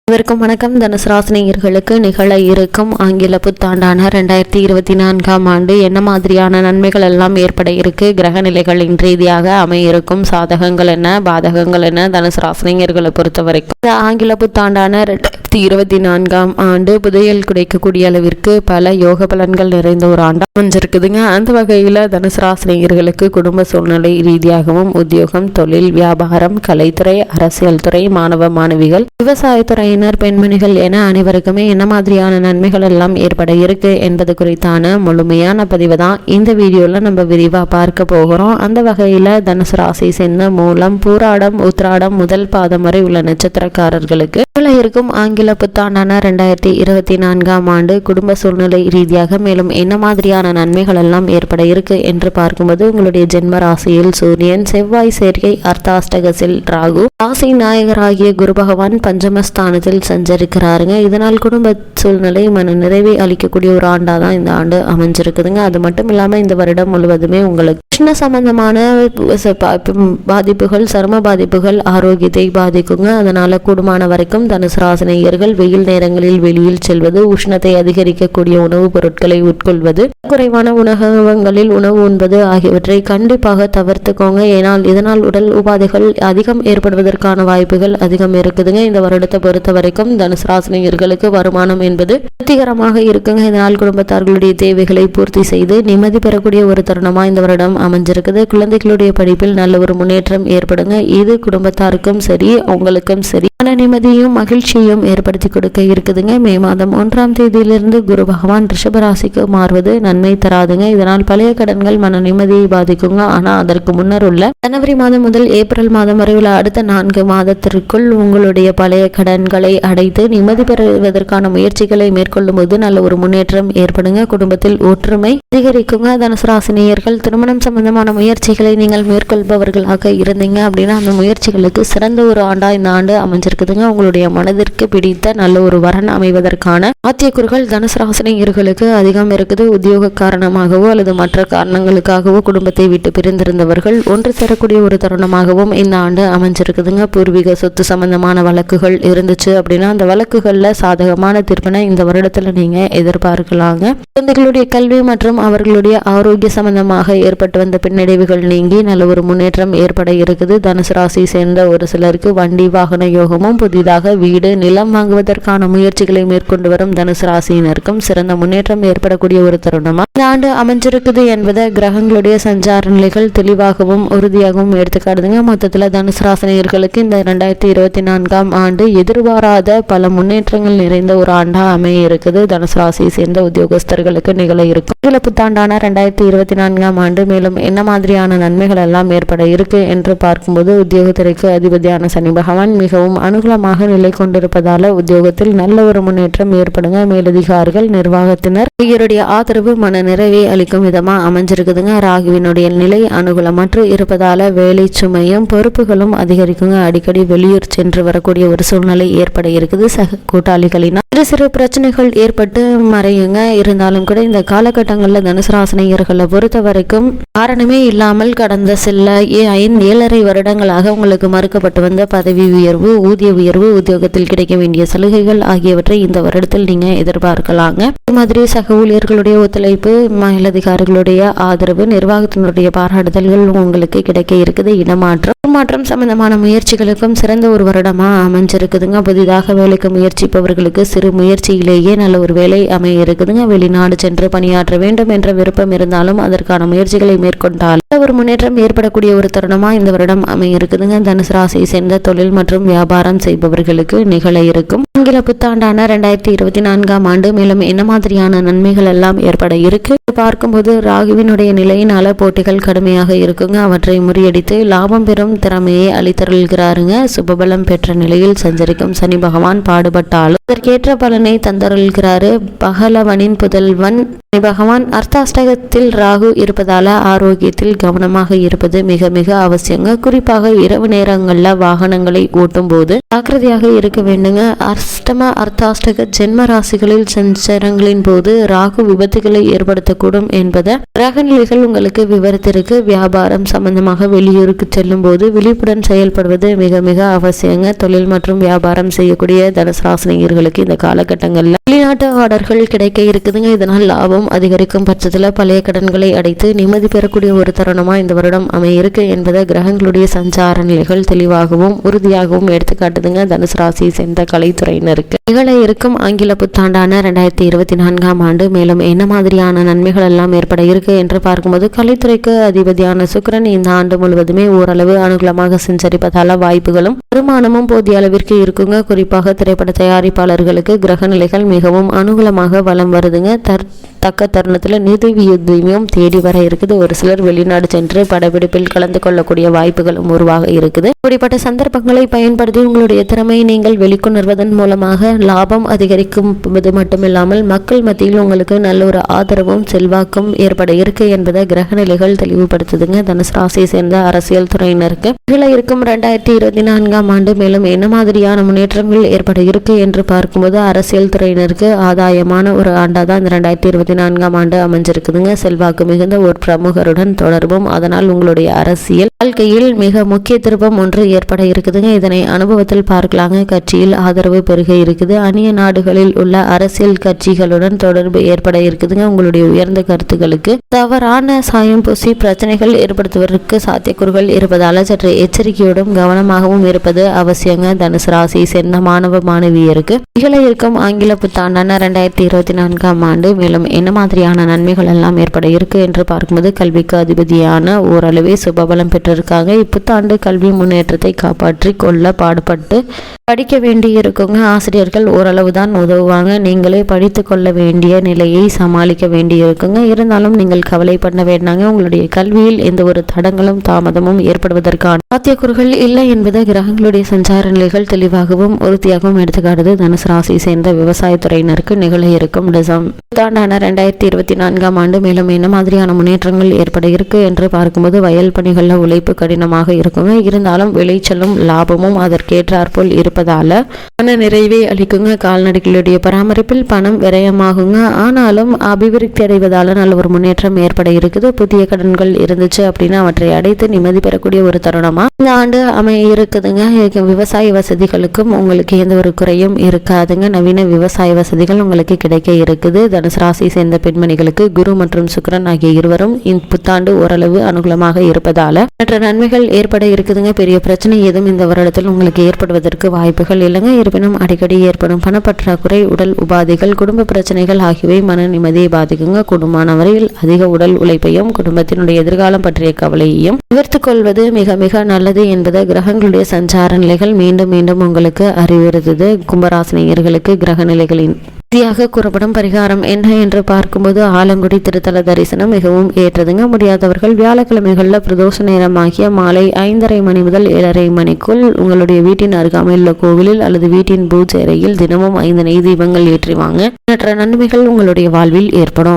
அனைவருக்கும் வணக்கம். தனுசு ராசினியர்களுக்கு நிகழ இருக்கும் ஆங்கில புத்தாண்டான 2024ஆம் ஆண்டு என்ன மாதிரியான நன்மைகள் எல்லாம் ஏற்பட இருக்கு, கிரக நிலைகளின் ரீதியாக அமைய இருக்கும் சாதகங்கள் என்ன, பாதகங்கள் என்ன, தனுசு ராசினியர்களை பொறுத்த வரைக்கும் இந்த ஆங்கில புத்தாண்டான 2024ஆம் ஆண்டு புதையல் கிடைக்கக்கூடிய அளவிற்கு பல யோக பலன்கள் நிறைந்த ஒரு ஆண்டா அமைஞ்சிருக்குதுங்க. அந்த வகையில் தனுசு ராசினியர்களுக்கு குடும்ப சூழ்நிலை ரீதியாகவும் உத்தியோகம், தொழில், வியாபாரம், கலைத்துறை, அரசியல் துறை, மாணவ மாணவிகள், விவசாயத்துறை, பெண்மணிகள் என அனைவருக்குமே என்ன மாதிரியான நன்மைகள் எல்லாம் ஏற்பட இருக்கு என்பது குறித்தான முழுமையான பதிவு தான் இந்த வீடியோல நம்ம விரிவா பார்க்க போகிறோம். அந்த வகையில தனுசு ராசி சேர்ந்த மூலம், பூராடம், உத்திராடம் முதல் பாதம் வரை உள்ள நட்சத்திரக்காரர்களுக்கு இருக்கும் ஆங்கில புத்தாண்டான 2024ஆம் ஆண்டு குடும்ப சூழ்நிலை ரீதியாக மேலும் என்ன மாதிரியான நன்மைகள் எல்லாம் ஏற்பட இருக்கு என்று பார்க்கும்போது, உங்களுடைய ஜென்ம ராசியில் சூரியன், செவ்வாய் சேர்க்கை, அர்த்தாஷ்டகத்தில் ராகு, ராசி நாயகராகிய குரு பகவான் பஞ்சமஸ்தானத்தில் சஞ்சரிக்கிறாருங்க. இதனால் குடும்ப சூழ்நிலை மன நிறைவை அளிக்கக்கூடிய ஒரு ஆண்டா தான் இந்த ஆண்டு அமைஞ்சிருக்குதுங்க. அது மட்டும் இல்லாம இந்த வருடம் முழுவதுமே உங்களுக்கு கிருஷ்ண சம்பந்தமான பாதிப்புகள், சரும பாதிப்புகள் ஆரோக்கியத்தை பாதிக்குங்க. அதனால கூடுமான வரைக்கும் தனுசு ராசினியர்கள் வெயில் நேரங்களில் வெளியில் செல்வது, உஷ்ணத்தை அதிகரிக்கக்கூடிய உணவுப் பொருட்களை உட்கொள்வது, குறைவான உணவகங்களில் உணவு உண்பது ஆகியவற்றை கண்டிப்பாக தவிர்த்துக்கோங்க. ஏனால் இதனால் உடல் உபாதைகள் அதிகம் ஏற்படுவதற்கான வாய்ப்புகள் அதிகம் இருக்குதுங்க. இந்த வருடத்தை பொறுத்த வரைக்கும் தனுசு ராசினியர்களுக்கு வருமானம் என்பது திருப்திகரமாக இருக்குங்க. இதனால் குடும்பத்தார்களுடைய தேவைகளை பூர்த்தி செய்து நிம்மதி பெறக்கூடிய ஒரு தருணமா இந்த வருடம் அமைஞ்சிருக்குது. குழந்தைகளுடைய படிப்பில் நல்ல ஒரு முன்னேற்றம் ஏற்படுங்க. இது குடும்பத்தாருக்கும் சரி, உங்களுக்கும் சரி மன நிம்மதியும் மகிழ்ச்சியும் ஏற்படுத்தி கொடுக்க இருக்குதுங்க. மே மாதம் 1ஆம் தேதியிலிருந்து குரு பகவான் ரிஷபராசிக்கு மாறுவது நன்மை தராதுங்க. இதனால் பழைய கடன்கள் மன நிம்மதியை பாதிக்குங்க. ஆனா அதற்கு முன்னர் உள்ள ஜனவரி மாதம் முதல் ஏப்ரல் மாதம் வரை உள்ள அடுத்த 4 மாதத்திற்குள் உங்களுடைய பழைய கடன்களை அடைத்து நிம்மதி பெறுவதற்கான முயற்சிகளை மேற்கொள்ளும் போது நல்ல ஒரு முன்னேற்றம் ஏற்படுங்க. குடும்பத்தில் ஒற்றுமை அதிகரிக்குங்க. தனுசு ராசினியர்கள் திருமணம் சம்பந்தமான முயற்சிகளை நீங்கள் மேற்கொள்பவர்களாக இருந்தீங்க அப்படின்னா அந்த முயற்சிகளுக்கு சிறந்த ஒரு ஆண்டா இந்த ஆண்டு அமைஞ்சிருக்குதுங்க. உங்களுடைய மனதிற்கு பிடித்த நல்ல ஒரு வரன் அமைவதற்கான சாத்தியக்கூறுகள் தனுசு ராசினியர்களுக்கு அதிகம் இருக்குது. உத்தியோக காரணமாகவோ அல்லது மற்ற காரணங்களுக்காகவோ குடும்பத்தை விட்டு பிரிந்திருந்தவர்கள் ஒன்று சேரக்கூடிய ஒரு தருணமாகவும் இந்த ஆண்டு அமைஞ்சிருக்குதுங்க. பூர்வீக சொத்து சம்பந்தமான வழக்குகள் இருந்துச்சு அப்படின்னா அந்த வழக்குகள்ல சாதகமான தீர்ப்பினை இந்த வருடத்துல நீங்க எதிர்பார்க்கலாங்க. குழந்தைகளுடைய கல்வி மற்றும் அவர்களுடைய ஆரோக்கிய சம்பந்தமாக ஏற்பட்டு வந்த பின்னடைவுகள் நீங்கி நல்ல ஒரு முன்னேற்றம் ஏற்பட இருக்குது. தனுசு ராசி சேர்ந்த ஒரு சிலருக்கு வண்டி வாகன யோகமும், புதிதாக வீடு நிலம் வாங்குவதற்கான முயற்சிகளை மேற்கொண்டு வரும் தனுசு ராசியினருக்கும் சிறந்த முன்னேற்றம் ஏற்படக்கூடிய ஒரு தருணமா இந்த ஆண்டு அமைஞ்சிருக்குது என்பதை கிரகங்களுடைய சஞ்சார நிலைகள் தெளிவாகவும் உறுதியாகவும் எடுத்துக்காட்டுதுங்க. மொத்தத்துல தனுசு ராசினியர்களுக்கு இந்த 2024ஆம் ஆண்டு எதிர்பாராத பல முன்னேற்றங்கள் நிறைந்த ஒரு ஆண்டா அமைய இருக்குது. தனுசு ராசியை சேர்ந்த உத்தியோகஸ்தர்களுக்கு நிகழ இருக்கும் இதுல புத்தாண்டான 2024ஆம் ஆண்டு மேலும் என்ன மாதிரியான நன்மைகள் எல்லாம் ஏற்பட இருக்கு என்று பார்க்கும்போது, உத்தியோகத்துறைக்கு அதிபதியான சனி பகவான் மிகவும் அனுகூலமாக நிலை கொண்டிருப்பதால உத்தியோகத்தில் நல்ல ஒரு முன்னேற்றம் ஏற்படுங்க. மேலதிகாரிகள், நிர்வாகத்தினர் இவருடைய ஆதரவு மன நிறைவை அளிக்கும் விதமா அமைஞ்சிருக்குதுங்க. ராகுவினுடைய நிலை அனுகூலமற்று இருப்பதால வேலை சுமையும் பொறுப்புகளும் அதிகரிக்குங்க. அடிக்கடி வெளியூர் சென்று வரக்கூடிய ஒரு சூழ்நிலை ஏற்பட இருக்குது. சக கூட்டாளிகளினால் சிறு சிறு பிரச்சனைகள் ஏற்பட்டு மறையுங்க. இருந்தாலும் கூட இந்த காலகட்டங்களில் தனுசு ராசினியர்களை பொறுத்த வரைக்கும் காரணமே இல்லாமல் கடந்த சில 7.5 வருடங்களாக உங்களுக்கு மறுக்கப்பட்டு வந்த பதவி உயர்வு, ஊதிய உயர்வு, உத்தியோகத்தில் கிடைக்க வேண்டிய சலுகைகள் ஆகியவற்றை இந்த வருடத்தில் நீங்க எதிர்பார்க்கலாங்க. இது மாதிரி சக ஊழியர்களுடைய ஒத்துழைப்பு, மேலதிகாரிகளுடைய ஆதரவு, நிர்வாகத்தினுடைய பாராட்டுதல்கள் உங்களுக்கு கிடைக்க இருக்குது. இடமாற்றம் சம்பந்தமான முயற்சிகளுக்கும் சிறந்த ஒரு வருடமா அமைஞ்சிருக்குதுங்க. புதிதாக வேலைக்கு முயற்சிப்பவர்களுக்கு சிறு முயற்சியிலேயே நல்ல ஒரு வேலை அமைய இருக்குதுங்க. வெளிநாடு சென்று பணியாற்ற வேண்டும் என்ற விருப்பம் இருந்தாலும் அதற்கான முயற்சிகளை மேற்கொண்டால் ஒரு முன்னேற்றம் ஏற்படக்கூடிய ஒரு தருணமா இந்த வருடம் அமைய இருக்குதுங்க. தனுசு ராசியை சேர்ந்த தொழில் மற்றும் வியாபாரம் செய்பவர்களுக்கு நிகழ இருக்கும் ஆங்கில புத்தாண்டான 2024ஆம் ஆண்டு மேலும் என்ன மாதிரியான நன்மைகள் எல்லாம் ஏற்பட இருக்கு பார்க்கும்போது, ராகுவினுடைய நிலையினால போட்டிகள் கடுமையாக இருக்குங்க. அவற்றை முறியடித்து லாபம் பெறும் திறமையை அளித்தருள்கிறாருங்க. சுபபலம் பெற்ற நிலையில் சஞ்சரிக்கும் சனி பகவான் பாடுபட்டாலும் அதற்கேற்ற பலனை தந்தருள்கிறாரு. பகலவனின் புதல்வன் சனி பகவான் அர்த்தாஷ்டகத்தில் ராகு இருப்பதால ஆரோக்கியத்தில் கவனமாக இருப்பது மிக மிக அவசியங்க. குறிப்பாக இரவு நேரங்கள்ல வாகனங்களை ஓட்டும் போது ஜாக்கிரதையாக இருக்க வேண்டுங்க. அஷ்டம அர்த்தாஷ்டக ஜென்ம ராசிகளில் சஞ்சாரங்களின் போது ராகு விபத்துகளை ஏற்படுத்தக்கூடும் என்பதை கிரக நிலைகள் உங்களுக்கு விவரித்திருக்கு. வியாபாரம் சம்பந்தமாக வெளியூருக்கு செல்லும் போது விழிப்புடன் செயல்படுவது மிக மிக அவசியங்க. தொழில் மற்றும் வியாபாரம் செய்யக்கூடிய தனுசு ராசினியர்களுக்கு இந்த காலகட்டங்களில் வெளிநாட்டு ஆர்டர்கள் கிடைக்க இருக்குதுங்க. இதனால் லாபம் அதிகரிக்கும் பட்சத்தில் பழைய கடன்களை அடைத்து நிம்மதி பெறக்கூடிய ஒரு தருணமா இந்த வருடம் அமையிருக்கு என்பதை கிரகங்களுடைய சஞ்சார நிலைகள் தெளிவாகவும் உறுதியாகவும் எடுத்துக்காட்டுதுங்க. தனுசு ராசியை சேர்ந்த கலைத்துறையினருக்கு நிகழ இருக்கும் ஆங்கில புத்தாண்டான 2024ஆம் ஆண்டு மேலும் என்ன மாதிரியான நன்மைகள் எல்லாம் ஏற்பட இருக்கு என்று பார்க்கும்போது, கலைத்துறைக்கு அதிபதியான சுக்கிரன் இந்த ஆண்டு முழுவதுமே ஓரளவு அனுகூலமாக சஞ்சரிப்பதால வாய்ப்புகளும் வருமானமும் போதிய அளவிற்கு இருக்குங்க. குறிப்பாக திரைப்பட தயாரிப்பாளர்களுக்கு கிரக நிலைகள் மிகவும் அனுகூலமாக வலம் வருதுங்க. தக்க தருணத்துல நிதியுதவியும் தேடி வர இருக்குது. ஒரு சிலர் வெளிநாடு சென்று படப்பிடிப்பில் கலந்து கொள்ளக்கூடிய வாய்ப்புகளும் உருவாக இருக்குது. இப்படிப்பட்ட சந்தர்ப்பங்களை பயன்படுத்தி உங்களுடைய திறமையை நீங்கள் வெளிக்கொணர்வதன் மூலமாக லாபம் அதிகரிக்கும்போது மட்டுமில்லாமல் மக்கள் மத்தியில் உங்களுக்கு நல்ல ஒரு ஆதரவும் செல்வாக்கும் ஏற்பட இருக்கு என்பதை கிரக நிலைகள் தெளிவுபடுத்துதுங்க. தனுசு ராசியை சேர்ந்த அரசியல் துறையினருக்கு நிகழ இருக்கும் 2024ஆம் ஆண்டு மேலும் என்ன மாதிரியான முன்னேற்றங்கள் ஏற்பட இருக்கு என்று பார்க்கும்போது, அரசியல் துறையினருக்கு ஆதாயமான ஒரு ஆண்டாதான் இந்த 2024ஆம் ஆண்டு அமைஞ்சிருக்குதுங்க. செல்வாக்கு மிகுந்த ஒரு பிரமுகருடன் தொடர்பும் அதனால் உங்களுடைய அரசியல் வாழ்க்கையில் மிக முக்கிய திருப்பம் ஒன்று ஏற்பட இருக்குதுங்க. இதனை அனுபவத்தில் பார்க்கலாங்க. கட்சியில் ஆதரவு பெருக இருக்குது. அந்நிய நாடுகளில் உள்ள அரசியல் கட்சிகளுடன் தொடர்பு ஏற்பட இருக்குதுங்க. உங்களுடைய உயர்ந்த கருத்துக்களுக்கு தவறான சாயம் பூசி பிரச்சனைகள் ஏற்படுத்துவதற்கு சாத்தியக்கூறுகள் இருப்பதால சற்று எச்சரிக்கையோடும் கவனமாகவும் இருப்பது அவசியங்க. தனுசு ராசியை சேர்ந்த மாணவ மாணவியருக்கு நிகழ இருக்கும் ஆங்கில புத்தாண்டான 2024ஆம் ஆண்டு மேலும் என்ன மாதிரியான நன்மைகள் எல்லாம் ஏற்பட இருக்கு என்று பார்க்கும்போது, கல்விக்கு அதிபதியான ஓரளவே சுபபலம் பெற்றிருக்காங்க. இப்புத்தாண்டு கல்வி முன்னேற்றத்தை காப்பாற்றி கொள்ள பாடுபட்டு படிக்க வேண்டி இருக்குங்க. ஆசிரியர்கள் ஓரளவு தான் உதவுவாங்க. நீங்களே படித்து கொள்ள வேண்டிய நிலையை சமாளிக்க வேண்டி இருக்குங்க. இருந்தாலும் நீங்கள் கவலை பண்ண வேண்டாங்க. உங்களுடைய கல்வியில் எந்த ஒரு தடங்களும் தாமதமும் ஏற்படுவதற்கான சாத்தியக்கூறுகள் இல்லை என்பது கிரகங்களுடைய சஞ்சார நிலைகள் தெளிவாகவும் உறுதியாகவும் எடுத்துக்காட்டுது. தனுசு ராசியை சேர்ந்த விவசாயத்துறையினருக்கு நிகழ இருக்கும் புத்தாண்டான 2024ஆம் ஆண்டு மேலும் என்ன மாதிரியான முன்னேற்றங்கள் ஏற்பட இருக்கு என்று பார்க்கும்போது, வயல் பணிகளில் உழைப்பு கடினமாக இருக்குங்க. இருந்தாலும் விளைச்சலும் லாபமும் அதற்கேற்றாற்போல் இருப்பதால மன நிறைவை அளிக்குங்க. கால்நடைகளுடைய பராமரிப்பில் பணம் விரயமாகுங்க. ஆனாலும் அபிவிருத்தி அடைவதால நல்ல ஒரு முன்னேற்றம் ஏற்பட இருக்குது. புதிய கடன்கள் இருந்துச்சு அப்படின்னா அவற்றை அடைத்து நிம்மதி பெறக்கூடிய ஒரு தருணமா இந்த ஆண்டு அமைய இருக்குதுங்க. விவசாய வசதிகளுக்கும் உங்களுக்கு எந்த ஒரு குறையும் இருக்காதுங்க. நவீன விவசாய வசதிகள் உங்களுக்கு கிடைக்க இருக்குது. தனுசு ராசியை சேர்ந்த பெண்மணிகளுக்கு குரு மற்றும் சுக்கிரன் ஆகிய இருவரும் புத்தாண்டு ஓரளவு அனுகூலமாக இருப்பதால மற்ற நன்மைகள் ஏற்பட இருக்குதுங்க. பெரிய பிரச்சனை எதுவும் இந்த வருடத்தில் உங்களுக்கு ஏற்படுவதற்கு வாய்ப்புகள் இல்லைங்க. இருப்பினும் அடிக்கடி ஏற்படும் பணப்பற்றாக்குறை, உடல் உபாதைகள், குடும்ப பிரச்சனைகள் ஆகியவை மன நிம்மதியை பாதிக்குங்க. குடும்பமான வரையில் அதிக உடல் உழைப்பையும் குடும்பத்தினுடைய எதிர்காலம் பற்றிய கவலையையும் நிவர்த்திக் கொள்வது மிக மிக நல்லது என்பதை கிரகங்களுடைய சஞ்சார நிலைகள் மீண்டும் மீண்டும் உங்களுக்கு அறிவுறுத்துது. கும்பராசினியர்களுக்கு கிரக நிலைகளின் கூறப்படும் பரிகாரம் என்ன என்று பார்க்கும்போது, ஆலங்குடி திருத்தல தரிசனம் மிகவும் ஏற்றதுங்க. முடியாதவர்கள் வியாழக்கிழமைகளில் பிரதோஷ நேரமாகிய மாலை 5:30 மணி முதல் 7:30 மணிக்குள் உங்களுடைய வீட்டின் அருகாமையில் உள்ள கோவிலில் அல்லது வீட்டின் பூஜை அறையில் தினமும் 5 நெய் தீபங்கள் ஏற்றிவாங்க. மற்ற நன்மைகள் உங்களுடைய வாழ்வில் ஏற்படும்.